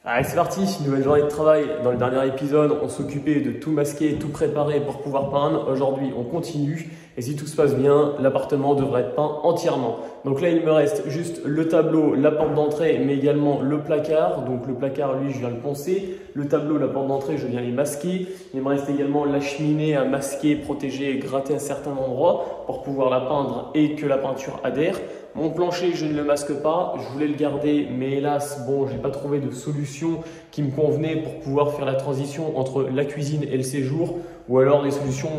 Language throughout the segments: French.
Allez, c'est parti, nouvelle journée de travail. Dans le dernier épisode, on s'occupait de tout masquer, tout préparer pour pouvoir peindre. Aujourd'hui, on continue et si tout se passe bien, l'appartement devrait être peint entièrement. Donc là, il me reste juste le tableau, la porte d'entrée, mais également le placard. Donc le placard, lui, je viens le poncer. Le tableau, la porte d'entrée, je viens les masquer. Il me reste également la cheminée à masquer, protéger et gratter à certains endroits pour pouvoir la peindre et que la peinture adhère. Mon plancher, je ne le masque pas, je voulais le garder, mais hélas, bon, j'ai pas trouvé de solution qui me convenait pour pouvoir faire la transition entre la cuisine et le séjour, ou alors des solutions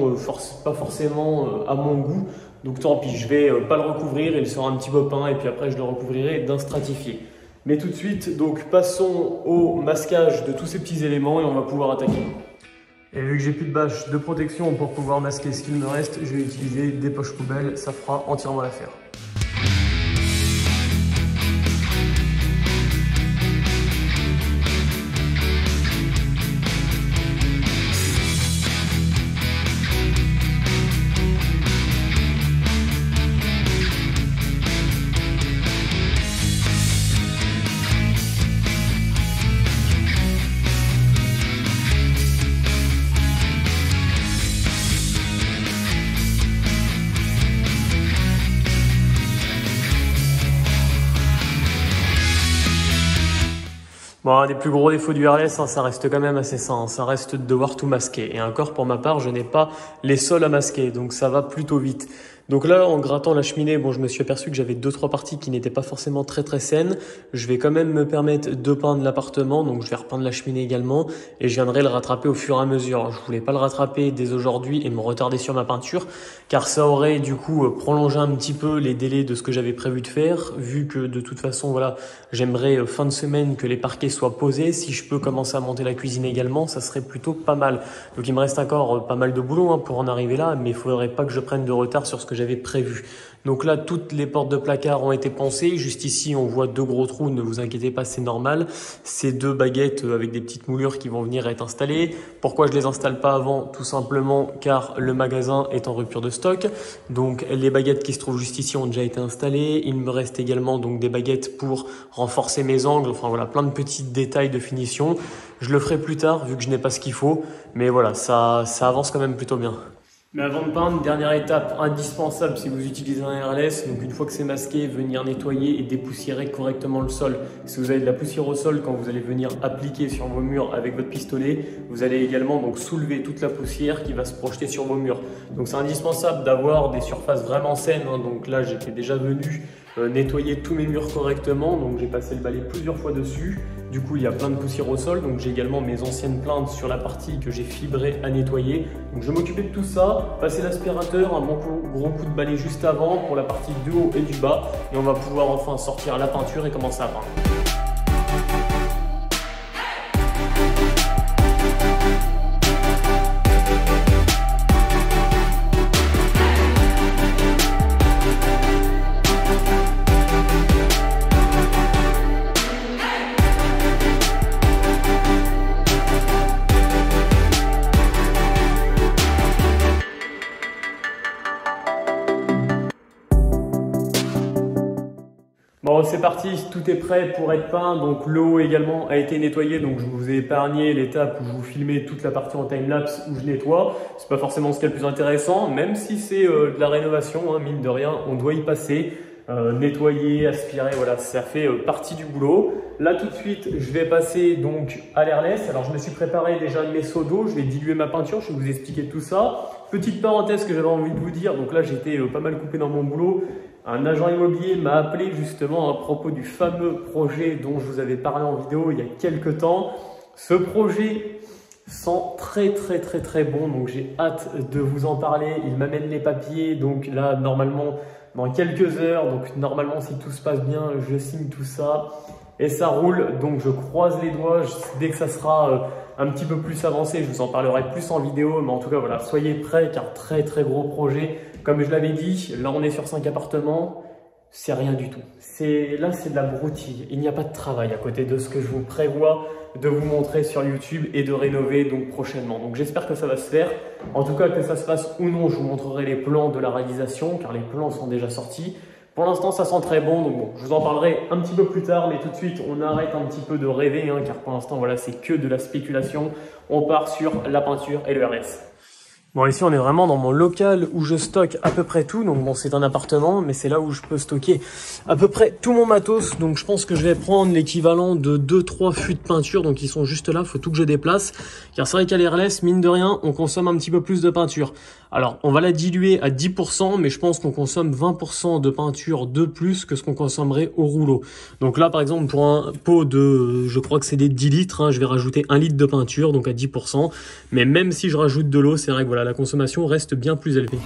pas forcément à mon goût. Donc tant pis, je vais pas le recouvrir, il sera un petit peu peint et puis après je le recouvrirai d'un stratifié. Mais tout de suite, donc passons au masquage de tous ces petits éléments et on va pouvoir attaquer. Et vu que j'ai plus de bâche de protection pour pouvoir masquer ce qu'il me reste, je vais utiliser des poches poubelles, ça fera entièrement l'affaire. Bon, un des plus gros défauts du Airless, ça reste quand même assez sain, ça reste de devoir tout masquer. Et encore, pour ma part, je n'ai pas les sols à masquer, donc ça va plutôt vite. Donc là, en grattant la cheminée, bon, je me suis aperçu que j'avais 2-3 parties qui n'étaient pas forcément très saines. Je vais quand même me permettre de peindre l'appartement, donc je vais repeindre la cheminée également et je viendrai le rattraper au fur et à mesure. Je voulais pas le rattraper dès aujourd'hui et me retarder sur ma peinture, car ça aurait du coup prolongé un petit peu les délais de ce que j'avais prévu de faire, vu que de toute façon, voilà, j'aimerais fin de semaine que les parquets soient posés. Si je peux commencer à monter la cuisine également, ça serait plutôt pas mal. Donc il me reste encore pas mal de boulot pour en arriver là, mais il faudrait pas que je prenne de retard sur ce que j'avais prévu. Donc là, toutes les portes de placard ont été poncées. Juste ici, on voit 2 gros trous. Ne vous inquiétez pas, c'est normal. C'est 2 baguettes avec des petites moulures qui vont venir être installées. Pourquoi je les installe pas avant? Tout simplement car le magasin est en rupture de stock. Donc les baguettes qui se trouvent juste ici ont déjà été installées. Il me reste également donc des baguettes pour renforcer mes angles. Enfin voilà, plein de petits détails de finition. Je le ferai plus tard vu que je n'ai pas ce qu'il faut. Mais voilà, ça avance quand même plutôt bien. Mais avant de peindre, dernière étape indispensable si vous utilisez un Airless, donc une fois que c'est masqué, venir nettoyer et dépoussiérer correctement le sol. Si vous avez de la poussière au sol, quand vous allez venir appliquer sur vos murs avec votre pistolet, vous allez également donc soulever toute la poussière qui va se projeter sur vos murs. Donc c'est indispensable d'avoir des surfaces vraiment saines. Donc là, j'étais déjà venu nettoyer tous mes murs correctement, donc j'ai passé le balai plusieurs fois dessus. Du coup, il y a plein de poussière au sol, donc j'ai également mes anciennes plaintes sur la partie que j'ai fibrée à nettoyer. Donc je vais m'occuper de tout ça, passer l'aspirateur, un bon gros coup de balai juste avant pour la partie du haut et du bas, et on va pouvoir enfin sortir la peinture et commencer à peindre. Bon, c'est parti, tout est prêt pour être peint, donc le haut également a été nettoyé, donc je vous ai épargné l'étape où je vous filmais toute la partie en timelapse où je nettoie. C'est pas forcément ce qui est le plus intéressant, même si c'est de la rénovation, mine de rien, on doit y passer. Nettoyer, aspirer, voilà, ça fait partie du boulot. Là tout de suite, je vais passer donc à l'Airless. Alors je me suis préparé déjà mes seaux d'eau, je vais diluer ma peinture, je vais vous expliquer tout ça. Petite parenthèse que j'avais envie de vous dire, donc là j'étais pas mal coupé dans mon boulot. Un agent immobilier m'a appelé justement à propos du fameux projet dont je vous avais parlé en vidéo il y a quelques temps. Ce projet sent très bon, donc j'ai hâte de vous en parler. Il m'amène les papiers, donc là normalement dans quelques heures, donc normalement si tout se passe bien, je signe tout ça et ça roule. Donc je croise les doigts, dès que ça sera un petit peu plus avancé, je vous en parlerai plus en vidéo, mais en tout cas voilà, soyez prêts car très gros projet. Comme je l'avais dit, là on est sur 5 appartements, c'est rien du tout. Là c'est de la broutille, il n'y a pas de travail à côté de ce que je vous prévois de vous montrer sur YouTube et de rénover donc prochainement. Donc j'espère que ça va se faire. En tout cas, que ça se fasse ou non, je vous montrerai les plans de la réalisation car les plans sont déjà sortis. Pour l'instant, ça sent très bon, donc bon, je vous en parlerai un petit peu plus tard, mais tout de suite, on arrête un petit peu de rêver, hein, car pour l'instant, voilà, c'est que de la spéculation. On part sur la peinture et le RS. Bon, ici, on est vraiment dans mon local où je stocke à peu près tout. Donc bon, c'est un appartement, mais c'est là où je peux stocker à peu près tout mon matos. Donc je pense que je vais prendre l'équivalent de 2-3 fûts de peinture. Donc ils sont juste là, faut tout que je déplace. Car c'est vrai qu'à l'RLS, mine de rien, on consomme un petit peu plus de peinture. Alors, on va la diluer à 10%, mais je pense qu'on consomme 20% de peinture de plus que ce qu'on consommerait au rouleau. Donc là, par exemple, pour un pot de, je crois que c'est des 10 litres, hein, je vais rajouter 1 litre de peinture, donc à 10%. Mais même si je rajoute de l'eau, c'est vrai que voilà, la consommation reste bien plus élevée.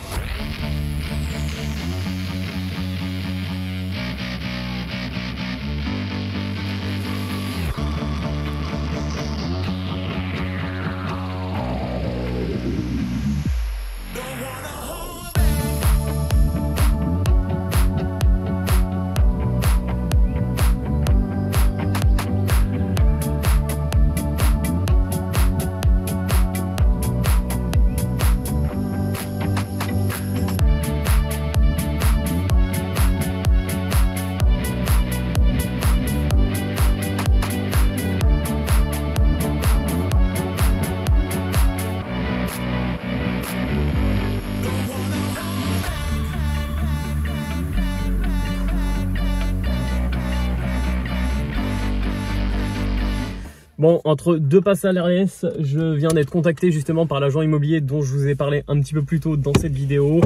Bon, entre deux passes à l'RS, je viens d'être contacté justement par l'agent immobilier dont je vous ai parlé un petit peu plus tôt dans cette vidéo,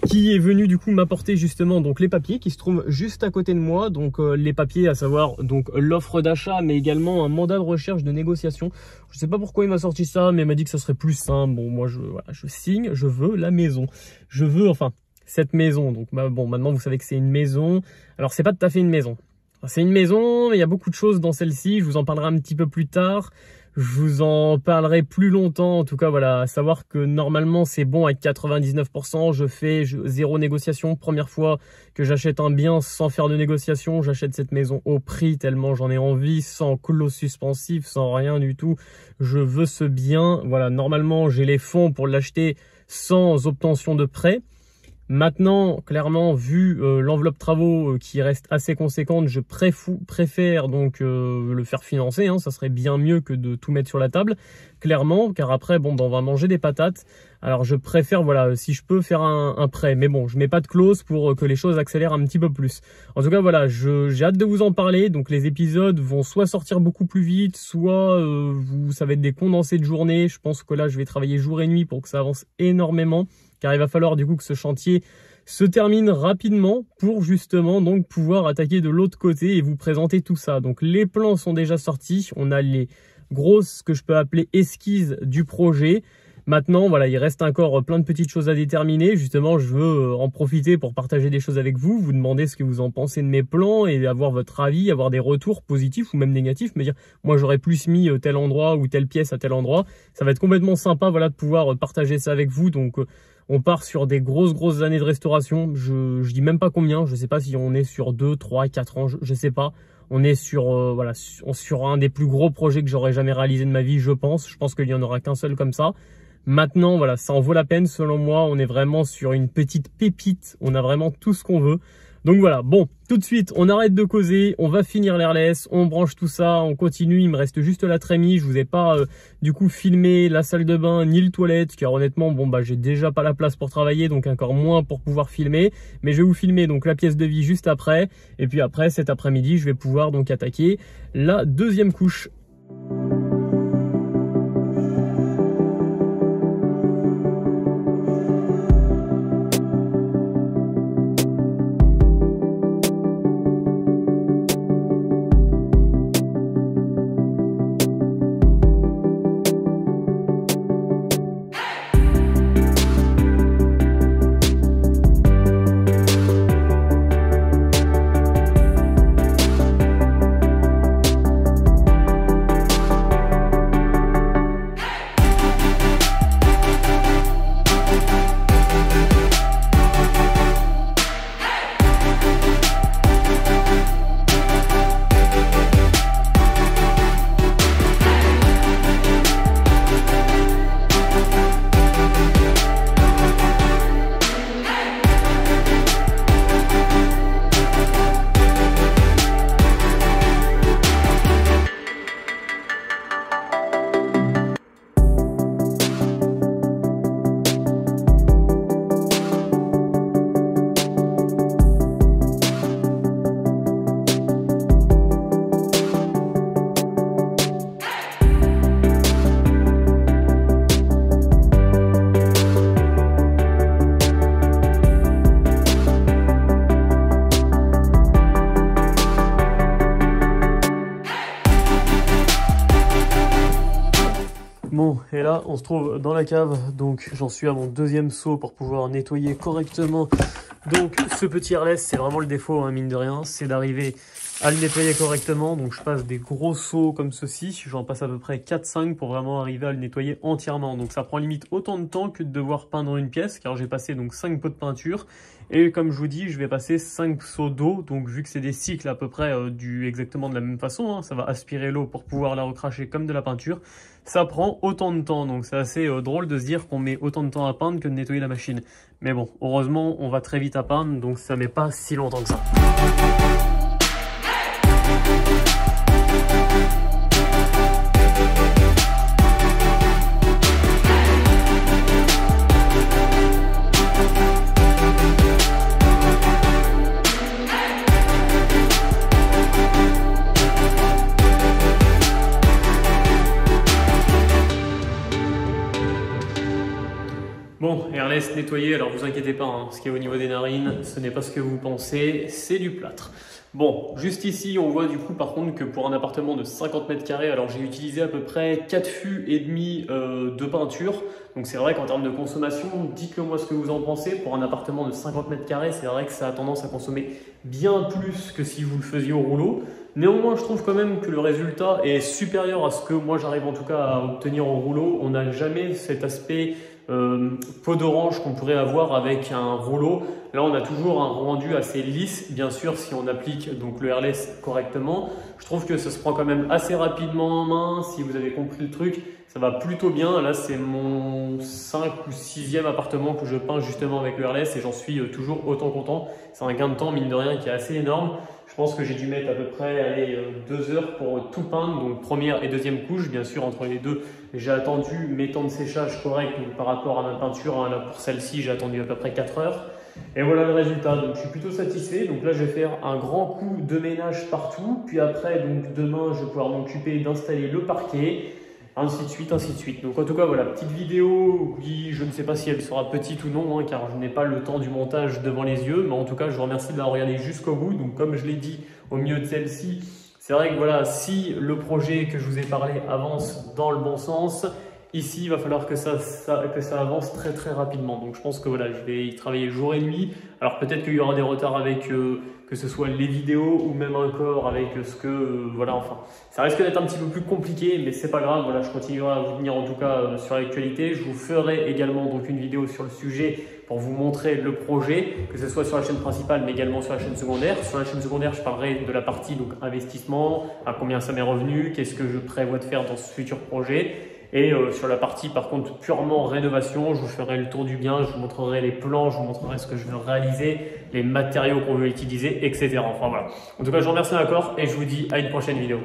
qui est venu du coup m'apporter justement donc les papiers qui se trouvent juste à côté de moi, donc les papiers à savoir donc l'offre d'achat, mais également un mandat de recherche de négociation. Je sais pas pourquoi il m'a sorti ça, mais il m'a dit que ça serait plus simple. Bon, moi voilà, je signe, je veux la maison, je veux enfin cette maison. Donc bah, bon, maintenant vous savez que c'est une maison. Alors c'est pas tout à fait une maison. C'est une maison, mais il y a beaucoup de choses dans celle-ci. Je vous en parlerai un petit peu plus tard. Je vous en parlerai plus longtemps. En tout cas, voilà, à savoir que normalement, c'est bon avec 99%. Je fais zéro négociation. Première fois que j'achète un bien sans faire de négociation. J'achète cette maison au prix tellement j'en ai envie, sans clause suspensive, sans rien du tout. Je veux ce bien. Voilà, normalement, j'ai les fonds pour l'acheter sans obtention de prêt. Maintenant, clairement, vu l'enveloppe travaux qui reste assez conséquente, je préfère donc le faire financer. Hein, ça serait bien mieux que de tout mettre sur la table, clairement, car après, bon, ben, on va manger des patates. Alors, je préfère, voilà, si je peux faire un prêt. Mais bon, je mets pas de clause pour que les choses accélèrent un petit peu plus. En tout cas, voilà, j'ai hâte de vous en parler. Donc, les épisodes vont soit sortir beaucoup plus vite, soit ça va être des condensés de journée. Je pense que là, je vais travailler jour et nuit pour que ça avance énormément. Car il va falloir du coup que ce chantier se termine rapidement pour justement donc pouvoir attaquer de l'autre côté et vous présenter tout ça. Donc les plans sont déjà sortis, on a les grosses que je peux appeler esquisses du projet. Maintenant, voilà, il reste encore plein de petites choses à déterminer. Justement, je veux en profiter pour partager des choses avec vous, vous demander ce que vous en pensez de mes plans et avoir votre avis, avoir des retours positifs ou même négatifs, me dire moi j'aurais plus mis tel endroit ou telle pièce à tel endroit. Ça va être complètement sympa, voilà, de pouvoir partager ça avec vous. Donc on part sur des grosses années de restauration. Je dis même pas combien, je sais pas si on est sur 2, 3, 4 ans, je sais pas. On est sur voilà, sur un des plus gros projets que j'aurais jamais réalisé de ma vie, je pense. Je pense qu'il y en aura qu'un seul comme ça. Maintenant, voilà, ça en vaut la peine selon moi. On est vraiment sur une petite pépite. On a vraiment tout ce qu'on veut. Donc voilà, bon, tout de suite, on arrête de causer. On va finir l'RLS. On branche tout ça. On continue. Il me reste juste la trémie. Je vous ai pas du coup filmé la salle de bain ni le toilette. Car honnêtement, bon bah j'ai déjà pas la place pour travailler. Donc encore moins pour pouvoir filmer. Mais je vais vous filmer donc la pièce de vie juste après. Et puis après, cet après-midi, je vais pouvoir donc attaquer la deuxième couche. Bon, et là, on se trouve dans la cave, donc j'en suis à mon deuxième seau pour pouvoir nettoyer correctement. Donc, ce petit airless, c'est vraiment le défaut, hein, mine de rien, c'est d'arriver à le nettoyer correctement. Donc, je passe des gros seaux comme ceci, j'en passe à peu près 4-5 pour vraiment arriver à le nettoyer entièrement. Donc, ça prend limite autant de temps que de devoir peindre une pièce, car j'ai passé donc 5 pots de peinture. Et comme je vous dis, je vais passer 5 seaux d'eau, donc vu que c'est des cycles à peu près exactement de la même façon, hein, ça va aspirer l'eau pour pouvoir la recracher comme de la peinture, ça prend autant de temps. Donc c'est assez drôle de se dire qu'on met autant de temps à peindre que de nettoyer la machine. Mais bon, heureusement, on va très vite à peindre, donc ça met pas si longtemps que ça. Bon, airless nettoyé, alors vous inquiétez pas, hein, ce qui est au niveau des narines, ce n'est pas ce que vous pensez, c'est du plâtre. Bon, juste ici, on voit du coup par contre que pour un appartement de 50 mètres carrés, alors j'ai utilisé à peu près 4 fûts et demi de peinture. Donc c'est vrai qu'en termes de consommation, dites-le moi ce que vous en pensez. Pour un appartement de 50 mètres carrés, c'est vrai que ça a tendance à consommer bien plus que si vous le faisiez au rouleau. Néanmoins, je trouve quand même que le résultat est supérieur à ce que moi j'arrive en tout cas à obtenir au rouleau. On n'a jamais cet aspect peau d'orange qu'on pourrait avoir avec un rouleau. Là, on a toujours un rendu assez lisse, bien sûr, si on applique donc le airless correctement. Je trouve que ça se prend quand même assez rapidement en main. Si vous avez compris le truc, ça va plutôt bien. Là, c'est mon 5 ou 6e appartement que je peins justement avec le airless et j'en suis toujours autant content. C'est un gain de temps, mine de rien, qui est assez énorme. Je pense que j'ai dû mettre à peu près 2 heures pour tout peindre, donc première et deuxième couche. Bien sûr, entre les deux, j'ai attendu mes temps de séchage corrects par rapport à ma peinture. Hein, là, pour celle-ci, j'ai attendu à peu près 4 heures. Et voilà le résultat. Donc, je suis plutôt satisfait. Donc là, je vais faire un grand coup de ménage partout. Puis après, donc demain, je vais pouvoir m'occuper d'installer le parquet. Ainsi de suite, ainsi de suite. Donc en tout cas, voilà, petite vidéo qui, je ne sais pas si elle sera petite ou non, hein, car je n'ai pas le temps du montage devant les yeux. Mais en tout cas, je vous remercie de la regarder jusqu'au bout. Donc comme je l'ai dit au milieu de celle-ci, c'est vrai que voilà, si le projet que je vous ai parlé avance dans le bon sens, ici, il va falloir que ça avance très très rapidement. Donc je pense que voilà, je vais y travailler jour et nuit. Alors peut-être qu'il y aura des retards avec que ce soit les vidéos ou même encore avec ce que voilà, enfin ça risque d'être un petit peu plus compliqué, mais c'est pas grave. Voilà, je continuerai à vous tenir en tout cas sur l'actualité. Je vous ferai également donc une vidéo sur le sujet pour vous montrer le projet, que ce soit sur la chaîne principale mais également sur la chaîne secondaire. Sur la chaîne secondaire, je parlerai de la partie donc investissement, à combien ça m'est revenu, qu'est-ce que je prévois de faire dans ce futur projet. Et sur la partie par contre purement rénovation, je vous ferai le tour du bien, je vous montrerai les plans, je vous montrerai ce que je veux réaliser, les matériaux qu'on veut utiliser, etc. Enfin voilà. En tout cas, je vous remercie encore et je vous dis à une prochaine vidéo.